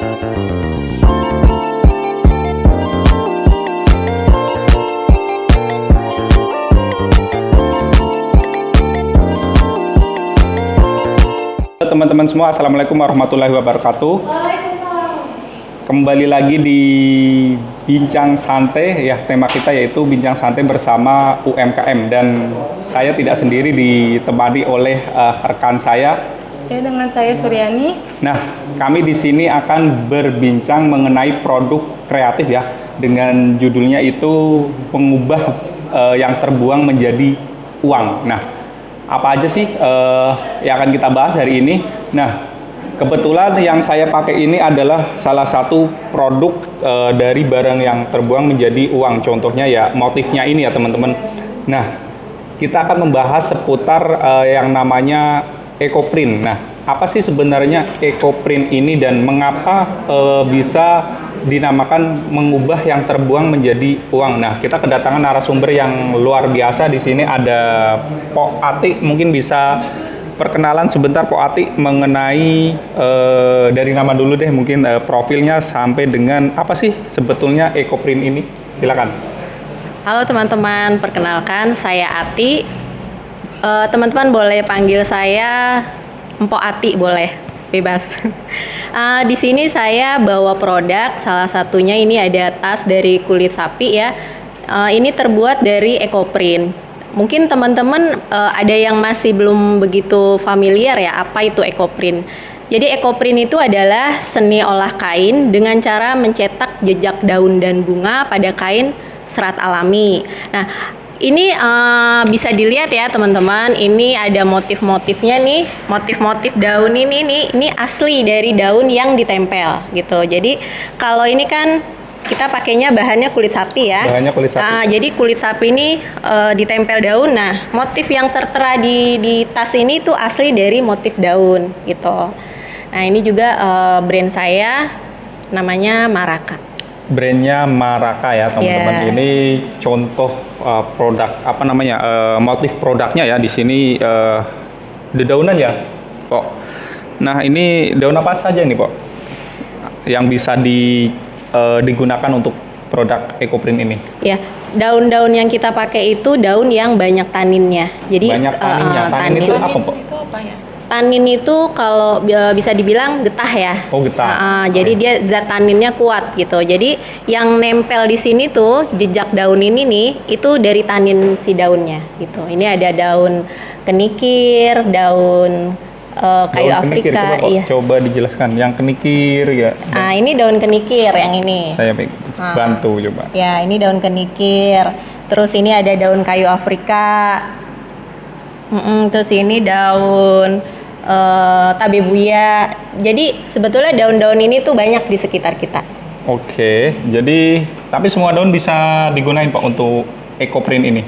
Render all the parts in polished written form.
Teman-teman semua, assalamualaikum warahmatullahi wabarakatuh. Kembali lagi di Bincang Santai ya, tema kita yaitu Bincang Santai bersama UMKM, dan saya tidak sendiri, ditemani oleh rekan saya. Ya, dengan saya Suryani. Nah, kami di sini akan berbincang mengenai produk kreatif ya, dengan judulnya itu mengubah yang terbuang menjadi uang. Nah, apa aja sih yang akan kita bahas hari ini? Nah, kebetulan yang saya pakai ini adalah salah satu produk dari barang yang terbuang menjadi uang. Contohnya ya motifnya ini ya teman-teman. Nah, kita akan membahas seputar yang namanya EcoPrint. Nah, apa sih sebenarnya EcoPrint ini dan mengapa bisa dinamakan mengubah yang terbuang menjadi uang? Nah, kita kedatangan narasumber yang luar biasa di sini. Ada Pok Ati, mungkin bisa perkenalan sebentar Pok Ati mengenai dari nama dulu deh, mungkin profilnya sampai dengan apa sih sebetulnya EcoPrint ini. Silakan. Halo teman-teman, perkenalkan saya Ati. Teman-teman boleh panggil saya Mpok Ati, boleh, bebas. Di sini saya bawa produk, salah satunya ini ada tas dari kulit sapi ya. Ini terbuat dari EcoPrint. Mungkin teman-teman ada yang masih belum begitu familiar ya, apa itu EcoPrint. Jadi EcoPrint itu adalah seni olah kain dengan cara mencetak jejak daun dan bunga pada kain serat alami. Nah, ini bisa dilihat ya teman-teman, ini ada motif-motifnya nih, motif-motif daun ini asli dari daun yang ditempel gitu. Jadi kalau ini kan kita pakainya bahannya kulit sapi ya. Bahannya kulit sapi. Jadi kulit sapi ini ditempel daun. Nah, motif yang tertera di tas ini tuh asli dari motif daun gitu. Nah, ini juga brand saya namanya Maraka. Brandnya Maraka ya teman-teman. Yeah. Ini contoh produk apa namanya motif produknya ya di sini dedaunan ya, Pok. Nah, ini daun apa saja nih, Pok, yang bisa digunakan untuk produk EcoPrint ini? Ya, daun-daun yang kita pakai itu daun yang banyak taninnya. Jadi banyak taninnya. Tanin itu apa, Pok? Itu apa ya? Tanin itu kalau bisa dibilang getah ya. Oh, getah. Jadi dia zat taninnya kuat gitu. Jadi yang nempel di sini tuh jejak daun ini nih, itu dari tanin si daunnya gitu. Ini ada daun kenikir, daun kayu daun Afrika. Kenikir, coba, Pok, iya. coba dijelaskan yang kenikir ya. Ini daun kenikir yang ini. Saya bantu coba. Ya, ini daun kenikir. Terus ini ada daun kayu Afrika. Terus ini daun tabebuya. Jadi sebetulnya daun-daun ini tuh banyak di sekitar kita. Oke, jadi tapi semua daun bisa digunain, Pak, untuk EcoPrint ini?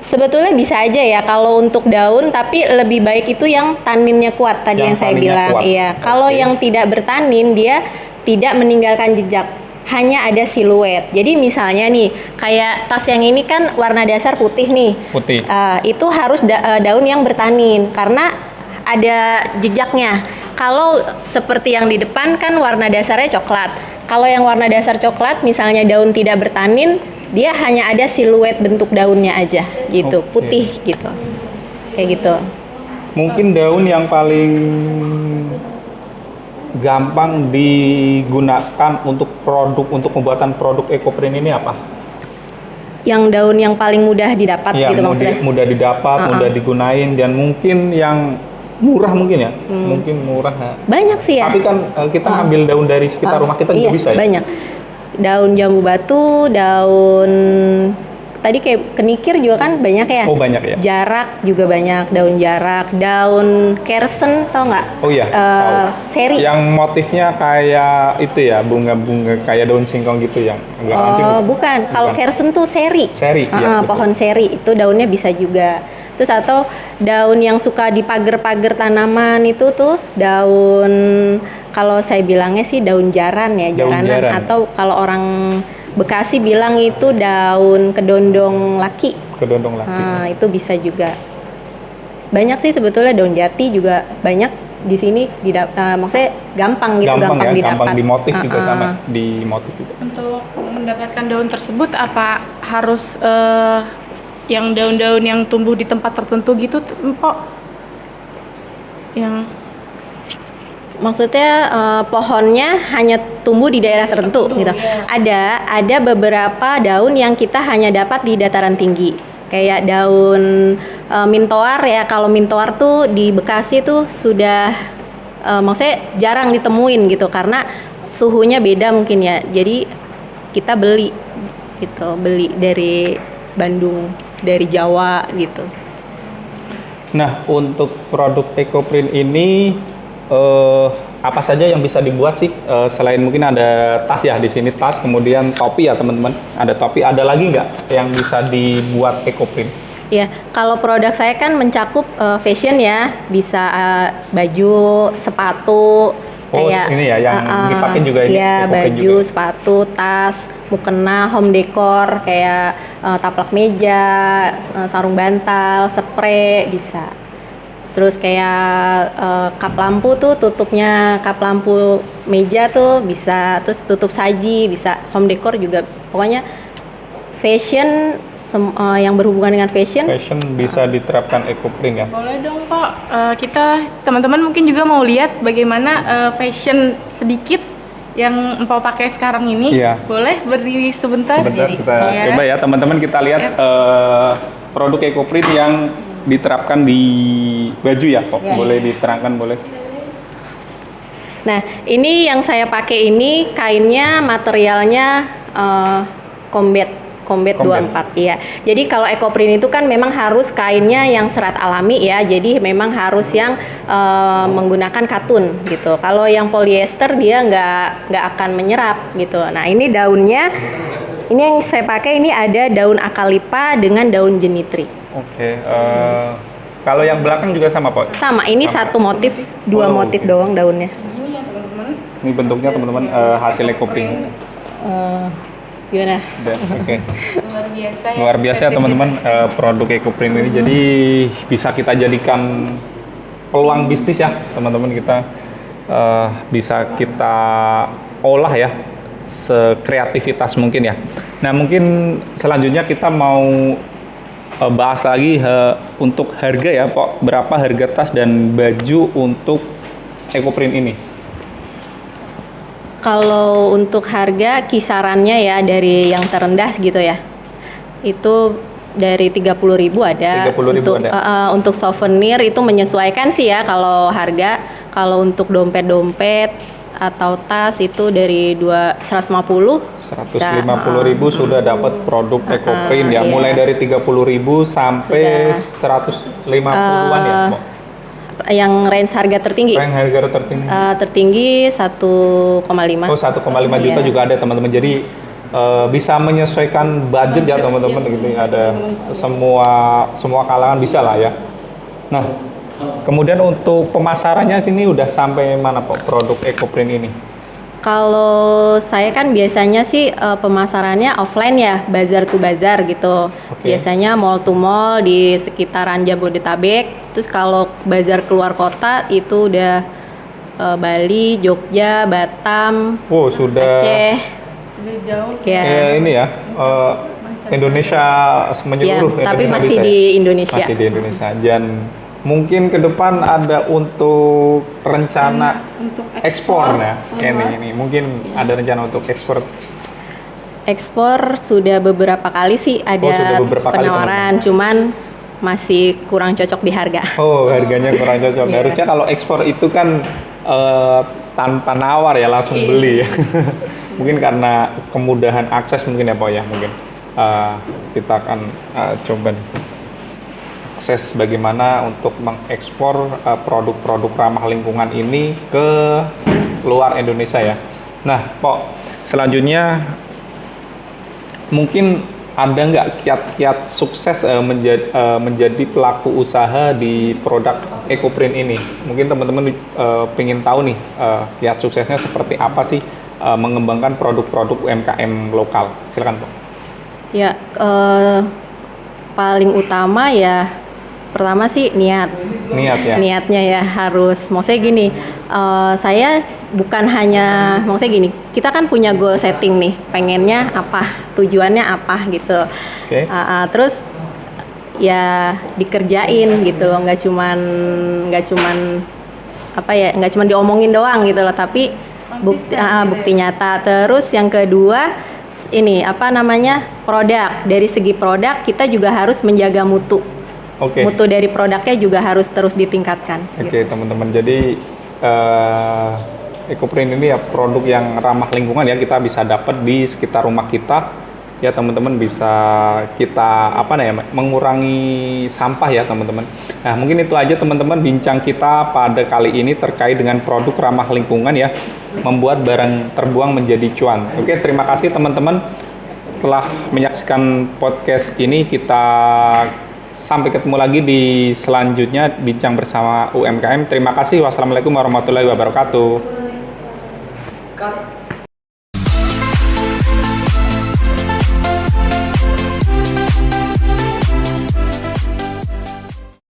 Sebetulnya bisa aja ya kalau untuk daun, tapi lebih baik itu yang taninnya kuat tadi yang saya bilang. Kuat. Iya, kalau yang tidak bertanin dia tidak meninggalkan jejak, hanya ada siluet. Jadi misalnya nih, kayak tas yang ini kan warna dasar putih nih. Putih. Itu harus daun yang bertanin karena ada jejaknya. Kalau seperti yang di depan kan warna dasarnya coklat. Kalau yang warna dasar coklat, misalnya daun tidak bertanin, dia hanya ada siluet bentuk daunnya aja gitu, putih gitu. Kayak gitu. Mungkin daun yang paling gampang digunakan untuk pembuatan produk EcoPrint ini apa? Yang daun yang paling mudah didapat gitu maksudnya? Mudah didapat, mudah digunain, dan mungkin yang murah mungkin ya, mungkin murah. Banyak sih ya. Tapi kan kita ngambil daun dari sekitar rumah kita juga bisa ya? Banyak. Daun jambu batu, daun tadi kayak kenikir juga kan banyak ya. Oh, banyak ya. Jarak juga banyak, daun jarak, daun kersen, tau nggak? Oh iya, tahu. Seri. Yang motifnya kayak itu ya, bunga-bunga kayak daun singkong gitu yang agak antik. Bukan. Kalau kersen tuh seri. Seri, ya, pohon seri itu daunnya bisa juga. Terus atau daun yang suka di pagar-pagar tanaman itu tuh daun, kalau saya bilangnya sih daun jaran ya, jaranan. Atau kalau orang Bekasi bilang itu daun kedondong laki. Kedondong laki. Itu bisa juga. Banyak sih sebetulnya, daun jati juga banyak di sini maksudnya gampang gitu, Gampang ya, didapat. gampang dimotif juga sama, dimotif juga. Untuk mendapatkan daun tersebut apa harus yang daun-daun yang tumbuh di tempat tertentu gitu, Mpok? Yang Maksudnya pohonnya hanya tumbuh di daerah tertentu gitu. Iya. Ada beberapa daun yang kita hanya dapat di dataran tinggi. Kayak daun mintoar ya. Kalau mintoar tuh di Bekasi tuh sudah maksudnya jarang ditemuin gitu karena suhunya beda mungkin ya. Jadi kita beli gitu, beli dari Bandung, dari Jawa gitu. Nah, untuk produk EcoPrint ini apa saja yang bisa dibuat sih? Selain mungkin ada tas ya di sini, tas, kemudian topi ya teman-teman. Ada topi, ada lagi nggak yang bisa dibuat EcoPrint? Ya, kalau produk saya kan mencakup fashion ya, bisa baju, sepatu, kayak ini ya yang dipakai juga ini. ya, EcoPrint baju, juga. sepatu, tas, mukena, home decor, kayak taplak meja, sarung bantal, spray bisa. Terus kayak kap lampu tuh, tutupnya kap lampu meja tuh bisa, terus tutup saji bisa, home decor juga. Pokoknya fashion yang berhubungan dengan fashion. Fashion bisa diterapkan EcoPrint ya. boleh dong, Pak. Kita teman-teman mungkin juga mau lihat bagaimana fashion sedikit yang Mpok pakai sekarang ini. Iya. Boleh berdiri sebentar? Sebentar kita Iya. coba ya teman-teman, kita lihat produk EcoPrint yang diterapkan di baju ya kok. Ya, Boleh diterangkan, boleh. Nah, ini yang saya pakai ini kainnya materialnya Combat 24 ya. Jadi kalau EcoPrint itu kan memang harus kainnya yang serat alami ya. Jadi memang harus yang menggunakan katun gitu. Kalau yang polyester dia nggak akan menyerap gitu. Nah, ini daunnya, ini yang saya pakai ini ada daun akalipa dengan daun jenitri. Oke, kalau yang belakang juga sama Pak? Sama, ini satu motif, dua motif oke. doang daunnya. Ini ya teman-teman. Ini bentuknya teman-teman hasil EcoPrint. Gimana? Oke. Luar biasa ya. Luar biasa ya teman-teman produk EcoPrint ini. Jadi bisa kita jadikan peluang bisnis ya teman-teman, kita bisa kita olah ya sekreativitas mungkin ya. Nah mungkin selanjutnya kita mau bahas lagi untuk harga ya Pak. Berapa harga tas dan baju untuk EcoPrint ini? Kalau untuk harga kisarannya ya dari yang terendah gitu ya. Itu dari 30.000 ada. 30.000 untuk ada. Untuk souvenir itu menyesuaikan sih ya kalau harga. Kalau untuk dompet-dompet atau tas itu dari 150. 150.000 sudah dapat produk EcoPrint ya. iya. Mulai dari 30.000 sampai 150-an ya, Mbak. Yang range harga tertinggi. Range harga tertinggi. Tertinggi 1,5. Oh, 1,5 juta Iya. juga ada teman-teman. Jadi bisa menyesuaikan budget ya teman-teman gitu. Ada semua kalangan bisa lah ya. Nah, kemudian untuk pemasarannya sini udah sampai mana Pak produk EcoPrint ini? Kalau saya kan biasanya sih pemasarannya offline ya, bazar to bazar gitu. Oke. Biasanya mall to mall di sekitaran Jabodetabek. Terus kalau bazar keluar kota itu udah Bali, Jogja, Batam, Oh, sudah Aceh. Sudah jauh. Ya, ini ya Indonesia menyeluruh. ya, tapi Indonesia masih bisa ya? di Indonesia. Masih di Indonesia. Dan mungkin ke depan ada untuk rencana Untuk ekspor ya. keluar. Ini mungkin ada rencana untuk ekspor. Ekspor sudah beberapa kali sih sudah ada beberapa kali, penawaran, cuman masih kurang cocok di harga. Oh, harganya kurang cocok. Iya. Harusnya kalau ekspor itu kan tanpa nawar ya, langsung Iya. beli ya. Mungkin karena kemudahan akses mungkin ya Pak ya, mungkin kita akan coba nih. Akses bagaimana untuk mengekspor produk-produk ramah lingkungan ini ke luar Indonesia ya. Nah, Pak, selanjutnya mungkin ada nggak kiat-kiat sukses menjadi pelaku usaha di produk EcoPrint ini? Mungkin teman-teman pengen tahu nih kiat suksesnya seperti apa sih mengembangkan produk-produk UMKM lokal. Silakan Pak. Ya, paling utama ya pertama sih niat. Niat ya. Niatnya ya harus, maksudnya gini, saya bukan hanya, maksudnya gini, kita kan punya goal setting nih, pengennya apa, tujuannya apa gitu. Oke. Terus ya dikerjain gitu loh, nggak cuman apa ya, nggak cuman diomongin doang gitu loh, tapi bukti nyata. Terus yang kedua ini apa namanya, produk. Dari segi produk kita juga harus menjaga mutu. Oke. Mutu dari produknya juga harus terus ditingkatkan. Oke, teman-teman. Jadi EcoPrint ini ya produk yang ramah lingkungan ya, kita bisa dapat di sekitar rumah kita. Ya, teman-teman bisa kita mengurangi sampah ya, teman-teman. Nah, mungkin itu aja teman-teman bincang kita pada kali ini terkait dengan produk ramah lingkungan ya, membuat barang terbuang menjadi cuan. Oke, terima kasih teman-teman telah menyaksikan podcast ini. Kita sampai ketemu lagi di selanjutnya bincang bersama UMKM. Terima kasih. Wassalamualaikum warahmatullahi wabarakatuh.